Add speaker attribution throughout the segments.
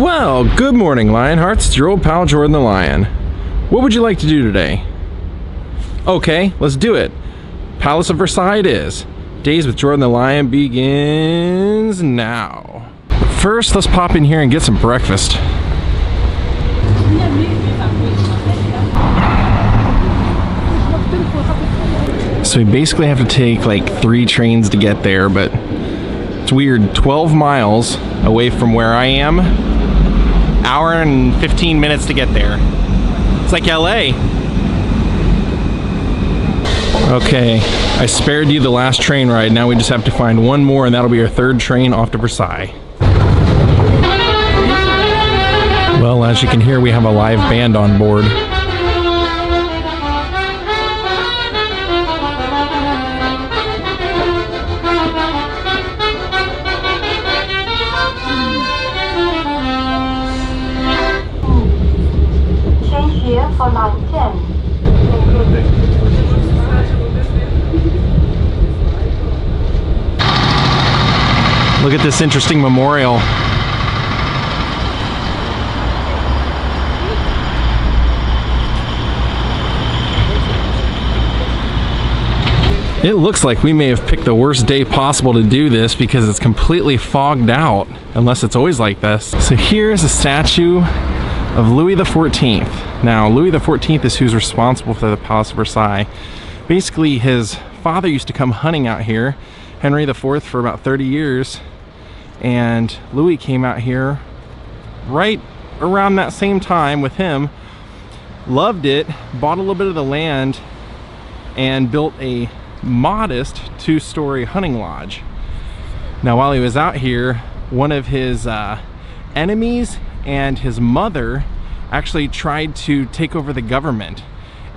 Speaker 1: Well, good morning, Lionhearts. It's your old pal Jordan the Lion. What would you like to do today? Okay, let's do it. Palace of Versailles it is. Daze with Jordan the Lion begins now. First, let's pop in here and get some breakfast. So we basically have to take like 3 trains to get there, but it's weird. 12 miles away from where I am, hour and 15 minutes to get there. It's like LA. Okay, I spared you the last train ride. Now we just have to find one more, and that'll be our 3rd train off to Versailles. Well, as you can hear, we have a live band on board.
Speaker 2: Change here for line 10.
Speaker 1: Look at this interesting memorial. It looks like we may have picked the worst day possible to do this because it's completely fogged out, unless it's always like this. So here's a statue of Louis XIV. Now, Louis XIV is who's responsible for the Palace of Versailles. Basically, his father used to come hunting out here, Henry IV, for about 30 years. And Louis came out here right around that same time with him, loved it, bought a little bit of the land, and built a modest 2-story hunting lodge. Now, while he was out here, one of his enemies and his mother actually tried to take over the government,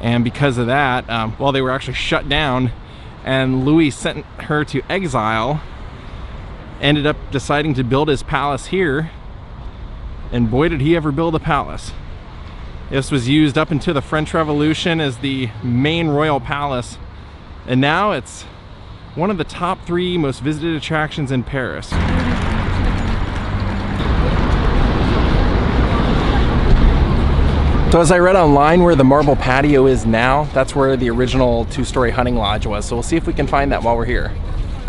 Speaker 1: and because of that, well, they were actually shut down, and Louis sent her to exile. Ended up deciding to build his palace here, and boy did he ever build a palace. This was used up until the French Revolution as the main royal palace, and now it's one of the top 3 most visited attractions in Paris. So as I read online, where the marble patio is now, that's where the original 2-story hunting lodge was. So we'll see if we can find that while we're here.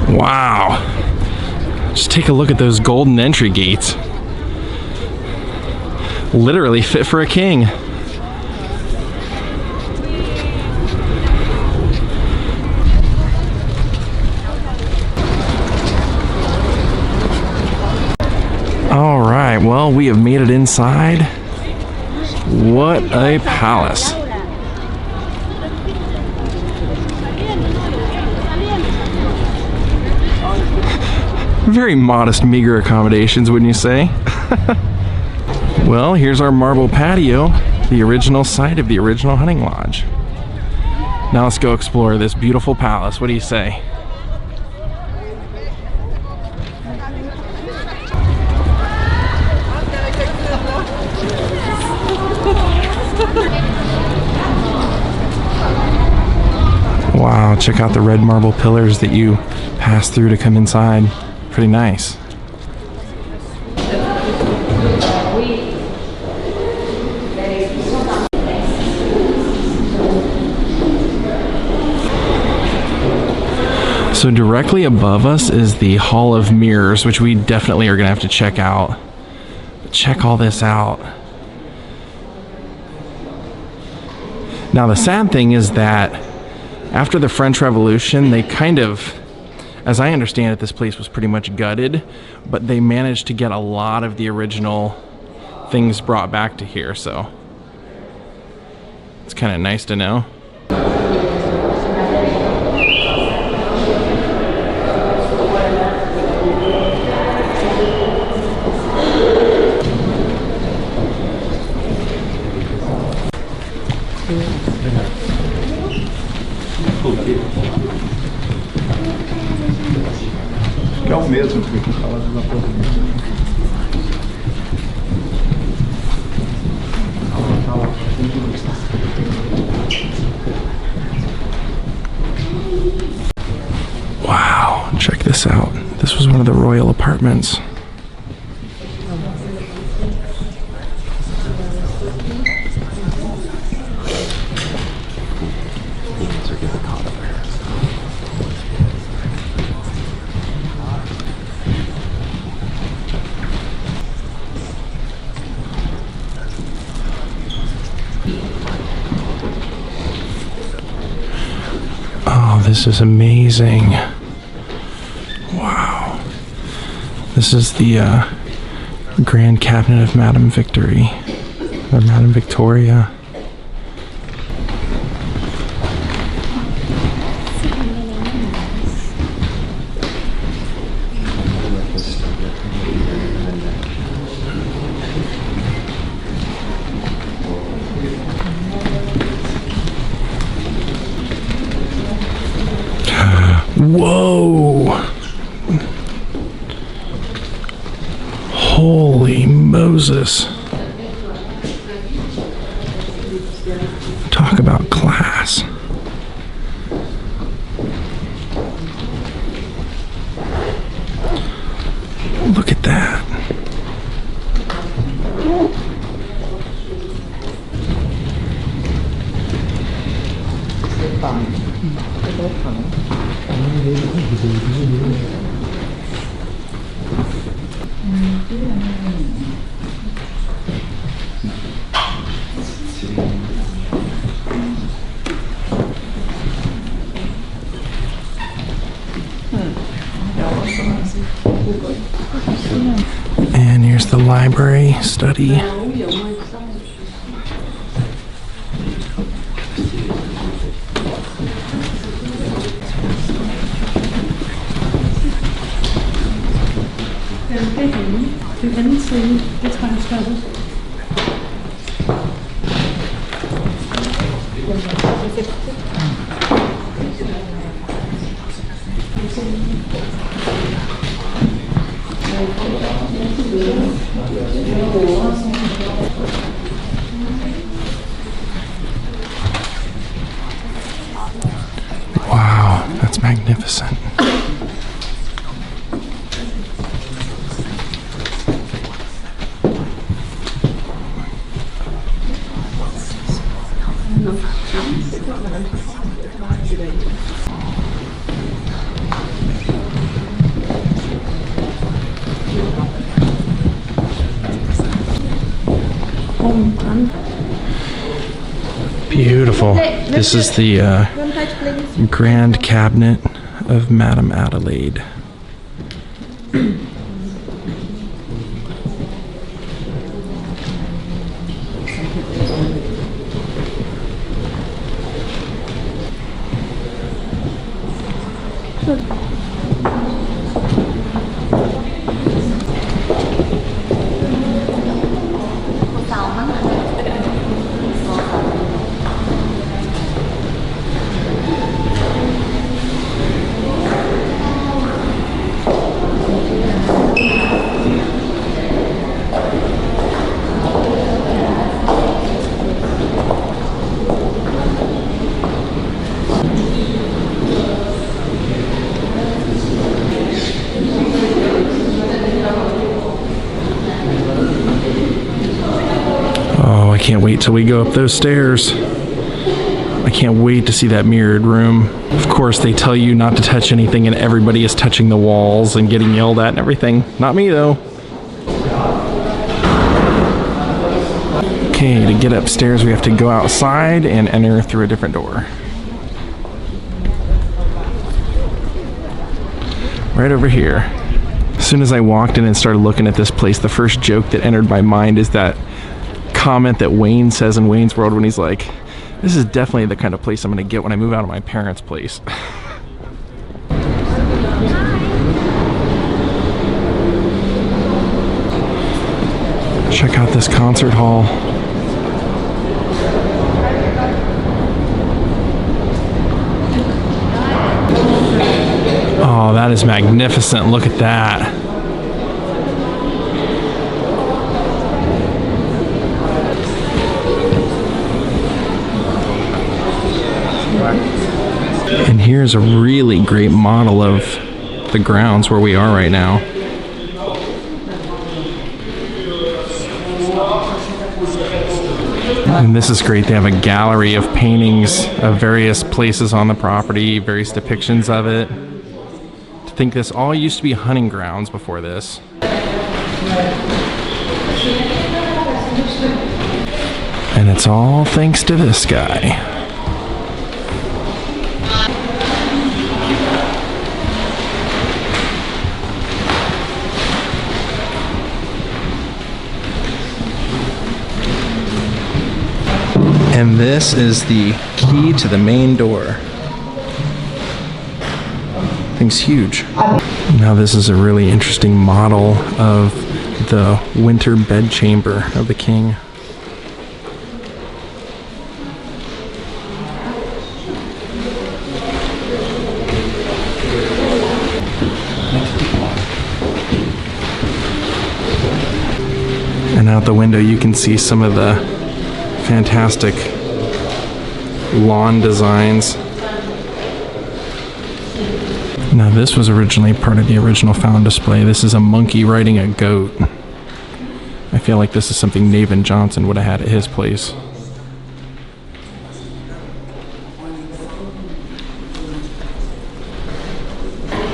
Speaker 1: Wow. Just take a look at those golden entry gates. Literally fit for a king. All right, well, we have made it inside. What a palace. Very modest, meager accommodations, wouldn't you say? Well, here's our marble patio, the original site of the original hunting lodge. Now let's go explore this beautiful palace. What do you say? Wow, check out the red marble pillars that you pass through to come inside. Pretty nice. So directly above us is the Hall of Mirrors, which we definitely are gonna have to check out. Check all this out. Now the sad thing is that after the French Revolution, they kind of, as I understand it, this place was pretty much gutted, but they managed to get a lot of the original things brought back to here, so it's kind of nice to know.
Speaker 3: Que é o mesmo que fala de uma coisa.
Speaker 1: Wow, check this out. This was one of the royal apartments. this is amazing. Wow. This is the Grand Cabinet of Madame Victory, or Madame Victoria. Whoa! Holy Moses. Talk about class. Look at that. And here's the library study. Wow, that's magnificent. Beautiful. This is the Grand Cabinet of Madame Adelaide. I can't wait till we go up those stairs. I can't wait to see that mirrored room. Of course, they tell you not to touch anything and everybody is touching the walls and getting yelled at and everything. Not me though. Okay, to get upstairs we have to go outside and enter through a different door. Right over here. As soon as I walked in and started looking at this place, the first joke that entered my mind is that comment that Wayne says in Wayne's World when he's like, this is definitely the kind of place I'm going to get when I move out of my parents' place. Check out this concert hall. Oh, that is magnificent. Look at that. And here's a really great model of the grounds where we are right now. And this is great. They have a gallery of paintings of various places on the property, various depictions of it. To think this all used to be hunting grounds before this. And it's all thanks to this guy. And this is the key to the main door. Thing's huge. Now this is a really interesting model of the winter bedchamber of the king. And out the window you can see some of the fantastic lawn designs. Now this was originally part of the original found display. This is a monkey riding a goat. I feel like this is something Navin Johnson would have had at his place.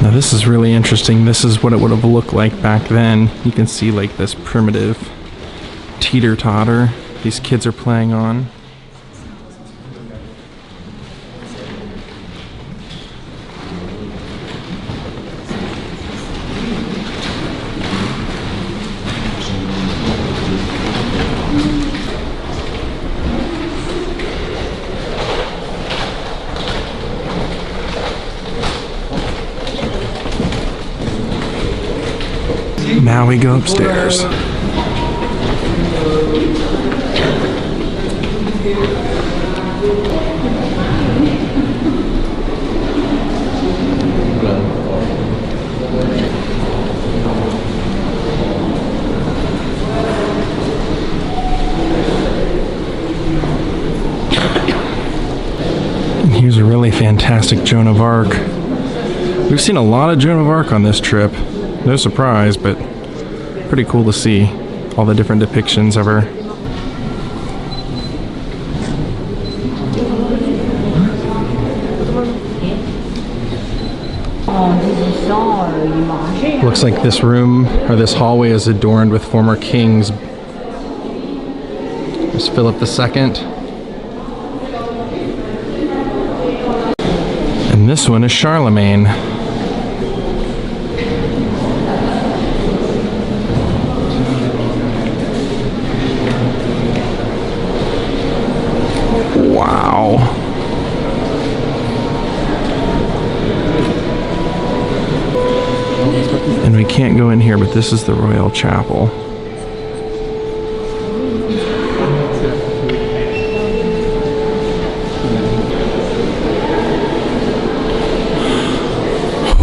Speaker 1: Now this is really interesting. This is what it would have looked like back then. You can see like this primitive teeter-totter these kids are playing on. Now we go upstairs. And here's a really fantastic Joan of Arc. We've seen a lot of Joan of Arc on this trip. No surprise, but pretty cool to see all the different depictions of her. Looks like this room or this hallway is adorned with former kings. There's Philip II. And this one is Charlemagne. Wow. And we can't go in here, but this is the royal chapel.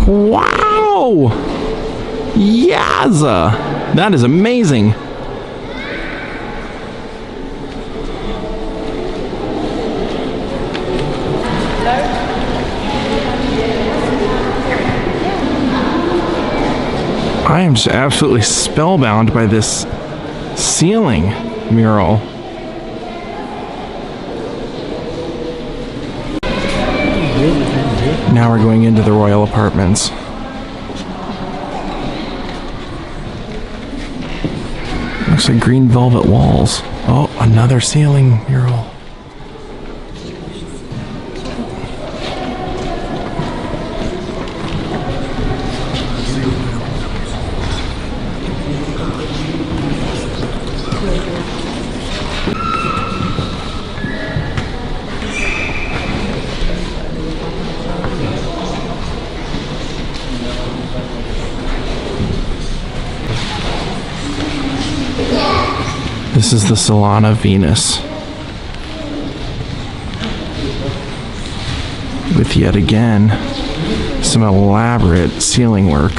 Speaker 1: Wow! Yazza! That is amazing. I am just absolutely spellbound by this ceiling mural. Now we're going into the royal apartments. Looks like green velvet walls. Oh, another ceiling mural. This is the Salon of Venus, with yet again some elaborate ceiling work.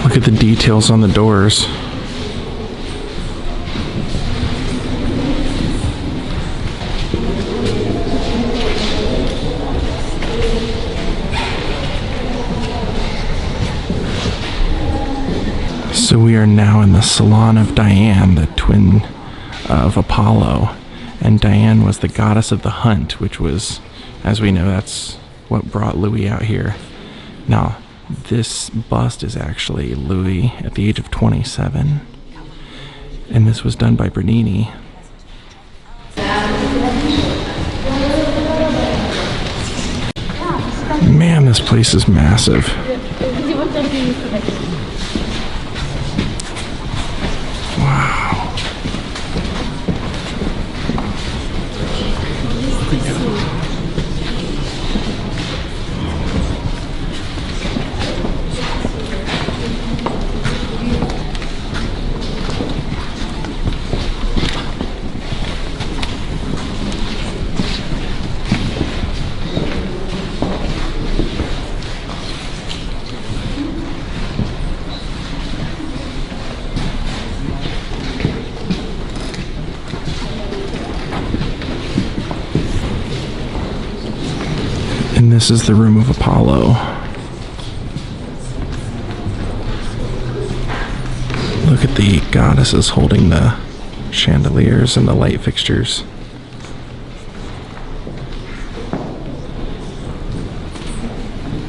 Speaker 1: Look at the details on the doors. So we are now in the Salon of Diane, the twin of Apollo. And Diane was the goddess of the hunt, which was, as we know, that's what brought Louis out here. Now, this bust is actually Louis at the age of 27. And this was done by Bernini. Man, this place is massive. Wow. And this is the room of Apollo. Look at the goddesses holding the chandeliers and the light fixtures.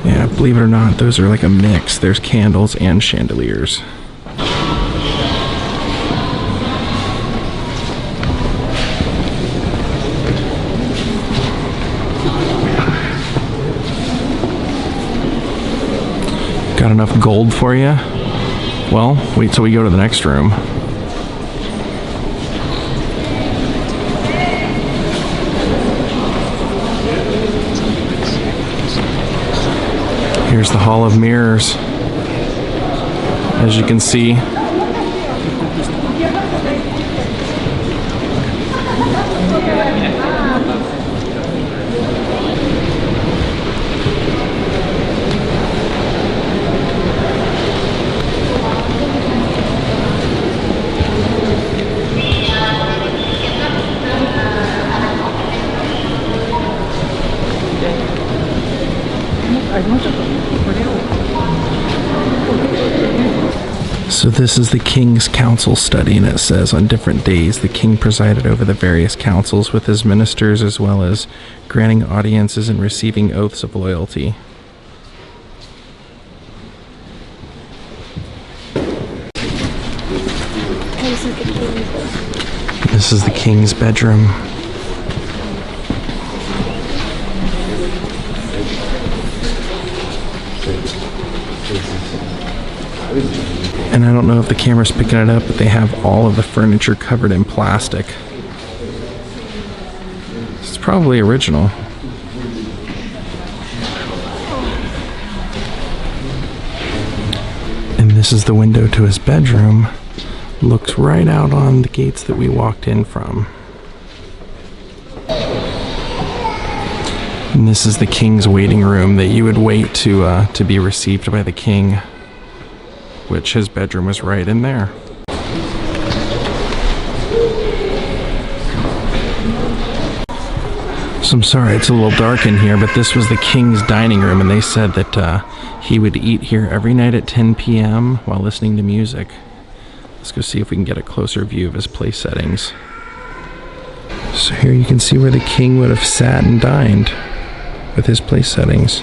Speaker 1: Yeah, believe it or not, those are like a mix. There's candles and chandeliers. Got enough gold for you? Well, wait till we go to the next room. Here's the Hall of Mirrors. As you can see, so this is the king's council study, and it says on different days the king presided over the various councils with his ministers, as well as granting audiences and receiving oaths of loyalty. This is the king's bedroom. And I don't know if the camera's picking it up, but they have all of the furniture covered in plastic. It's probably original. And this is the window to his bedroom. Looks right out on the gates that we walked in from. And this is the king's waiting room that you would wait to be received by the king, which his bedroom was right in there. So I'm sorry it's a little dark in here, but this was the king's dining room, and they said that he would eat here every night at 10 p.m. while listening to music. Let's go see if we can get a closer view of his place settings. So here you can see where the king would have sat and dined with his place settings.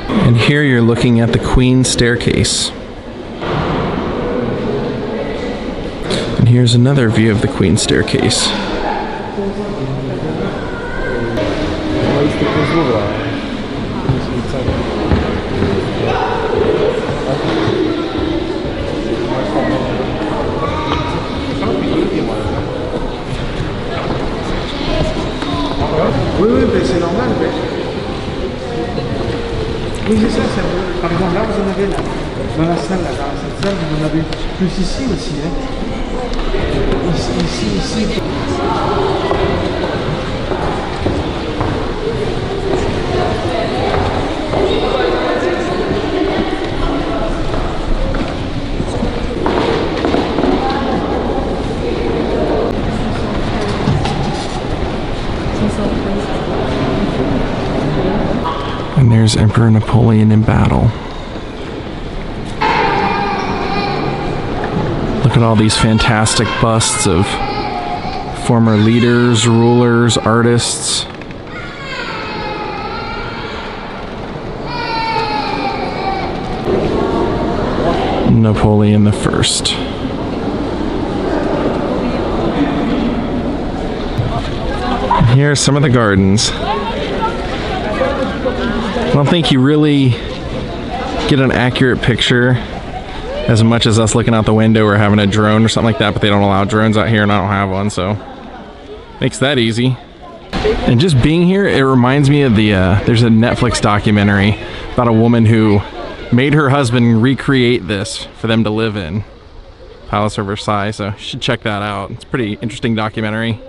Speaker 1: And here you're looking at the Queen's staircase. And here's another view of the Queen's staircase.
Speaker 3: Oui, mais c'est normal. Oui, c'est ça. Par exemple, là, vous en avez là. Dans la salle, là, dans cette salle, vous en avez plus ici aussi. Hein. Ici.
Speaker 1: And there's Emperor Napoleon in battle. Look at all these fantastic busts of former leaders, rulers, artists. Napoleon the First. Here are some of the gardens. don't think you really get an accurate picture as much as us looking out the window or having a drone or something like that, but they don't allow drones out here and I don't have one, so makes that easy. And just being here, it reminds me of the there's a Netflix documentary about a woman who made her husband recreate this for them to live in, Palace of Versailles, so you should check that out. It's a pretty interesting documentary.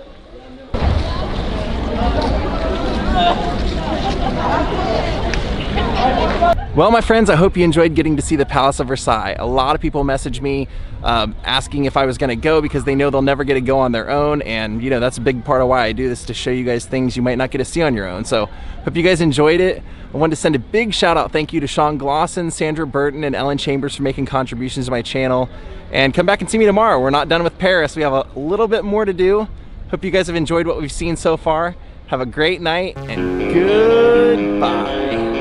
Speaker 1: Well, my friends, I hope you enjoyed getting to see the Palace of Versailles. A lot of people messaged me asking if I was gonna go because they know they'll never get to go on their own, and you know, that's a big part of why I do this, to show you guys things you might not get to see on your own. So hope you guys enjoyed it. I wanted to send a big shout out thank you to Sean Glosson, Sandra Burton, and Ellen Chambers for making contributions to my channel. And come back and see me tomorrow. We're not done with Paris. We have a little bit more to do. Hope you guys have enjoyed what we've seen so far. Have a great night and goodbye.